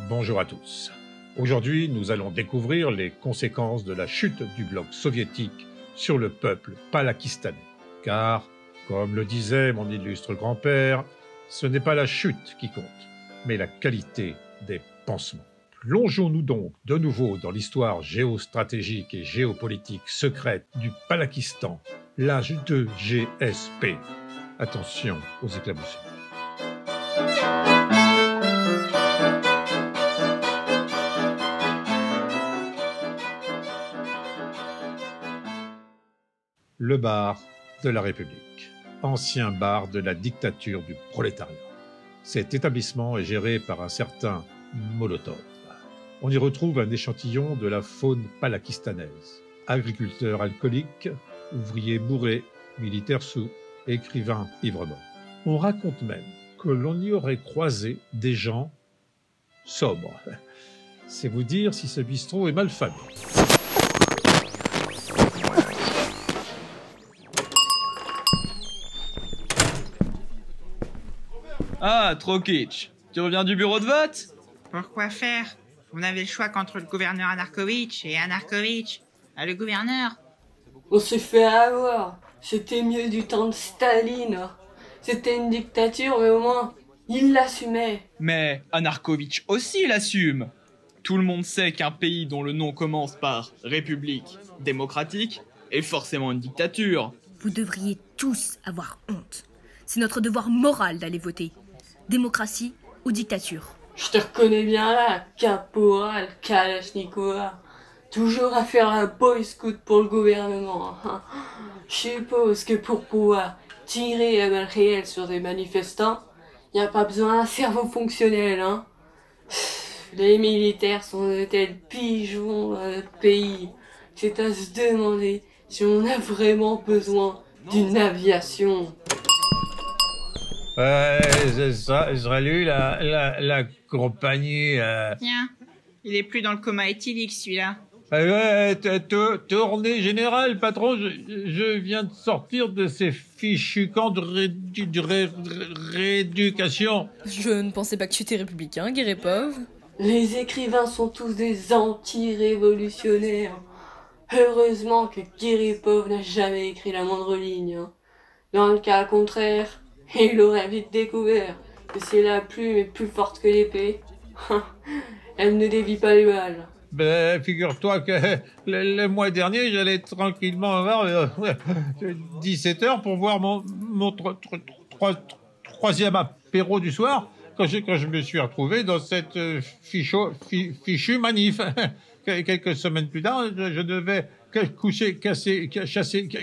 Bonjour à tous. Aujourd'hui, nous allons découvrir les conséquences de la chute du bloc soviétique sur le peuple palakistanais. Car, comme le disait mon illustre grand-père, ce n'est pas la chute qui compte, mais la qualité des pansements. Plongeons-nous donc de nouveau dans l'histoire géostratégique et géopolitique secrète du Palakistan, l'âge de GSP. Attention aux éclaboussures. Le bar de la République, ancien bar de la dictature du prolétariat. Cet établissement est géré par un certain Molotov. On y retrouve un échantillon de la faune palakistanaise. Agriculteurs alcooliques, ouvriers bourrés, militaires sous, écrivains ivres-morts. On raconte même que l'on y aurait croisé des gens sobres. C'est vous dire si ce bistrot est mal famé. Ah, Trokic, tu reviens du bureau de vote? Pourquoi faire? On avait le choix contre le gouverneur Anarkovitch et Anarkovitch. Le gouverneur. On s'est fait avoir. C'était mieux du temps de Staline. C'était une dictature, mais au moins, il l'assumait. Mais Anarkovitch aussi l'assume. Tout le monde sait qu'un pays dont le nom commence par République démocratique est forcément une dictature. Vous devriez tous avoir honte. C'est notre devoir moral d'aller voter. Démocratie ou dictature? Je te reconnais bien là, caporal Kalachnikova. Toujours à faire la boy scout pour le gouvernement. Je suppose que pour pouvoir tirer à balles réelles sur des manifestants, y a pas besoin d'un cerveau fonctionnel, hein. Les militaires sont de tels pigeons dans notre pays. C'est à se demander si on a vraiment besoin d'une aviation. C'est ça, salut la compagnie. Tiens, il est plus dans le coma éthylique celui-là. Tournée générale, patron, je viens de sortir de ces fichus camps de rééducation. Je ne pensais pas que tu étais républicain, Guérépov. Les écrivains sont tous des anti-révolutionnaires. Heureusement que Guérépov n'a jamais écrit la moindre ligne, hein. Dans le cas contraire, il aurait vite découvert que si la plume est plus forte que l'épée, elle ne dévie pas les balles. Ben, figure-toi que le mois dernier, j'allais tranquillement avoir 17h pour voir mon troisième apéro du soir, quand je me suis retrouvé dans cette fichue manif. Quelques semaines plus tard, je devais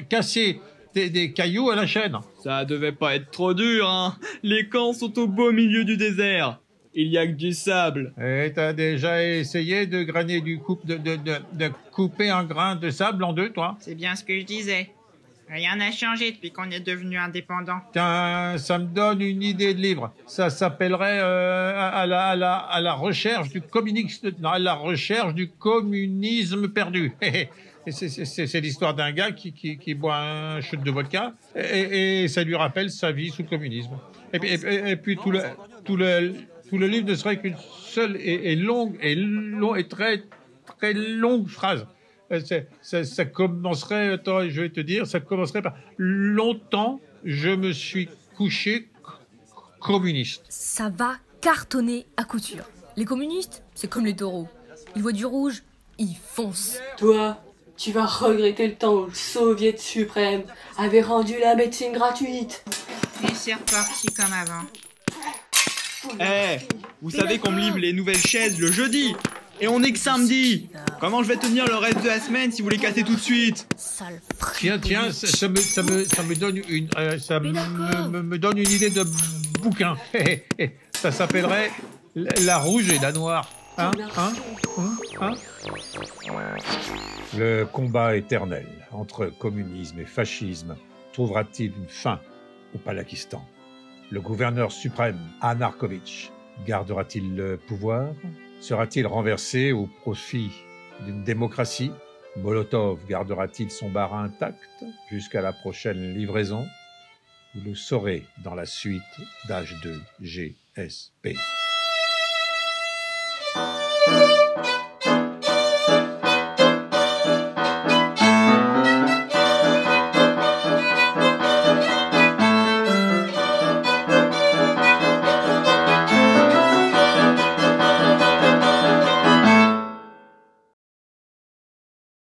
casser des cailloux à la chaîne. Ça devait pas être trop dur, hein. Les camps sont au beau milieu du désert. Il y a que du sable. Et t'as déjà essayé de couper un grain de sable en deux, toi? C'est bien ce que je disais. Rien n'a changé depuis qu'on est devenu indépendant. Tiens, ça me donne une idée de livre. Ça s'appellerait à la recherche du communisme, à la recherche du communisme perdu. C'est l'histoire d'un gars qui boit un shot de vodka et ça lui rappelle sa vie sous le communisme. Et puis tout le livre ne serait qu'une seule et très très longue phrase. Ça commencerait, attends, je vais te dire, ça commencerait par longtemps je me suis couché communiste. Ça va cartonner à couture. Les communistes, c'est comme les taureaux. Ils voient du rouge, ils foncent. Toi, tu vas regretter le temps où le Soviet suprême avait rendu la médecine gratuite. Et c'est reparti comme avant. Vous savez qu'on me livre les nouvelles chaises le jeudi. Et on est que samedi. Comment je vais tenir le reste de la semaine si vous les cassez tout de suite? Sale Tiens, ça me donne me donne une idée de bouquin. Ça s'appellerait La rouge et la noire. Hein? Le combat éternel entre communisme et fascisme trouvera-t-il une fin au Palakistan? Le gouverneur suprême, Anarkovitch, gardera-t-il le pouvoir? Sera-t-il renversé au profit d'une démocratie? Molotov gardera-t-il son bar intact jusqu'à la prochaine livraison? Vous le saurez dans la suite d'H2GSP.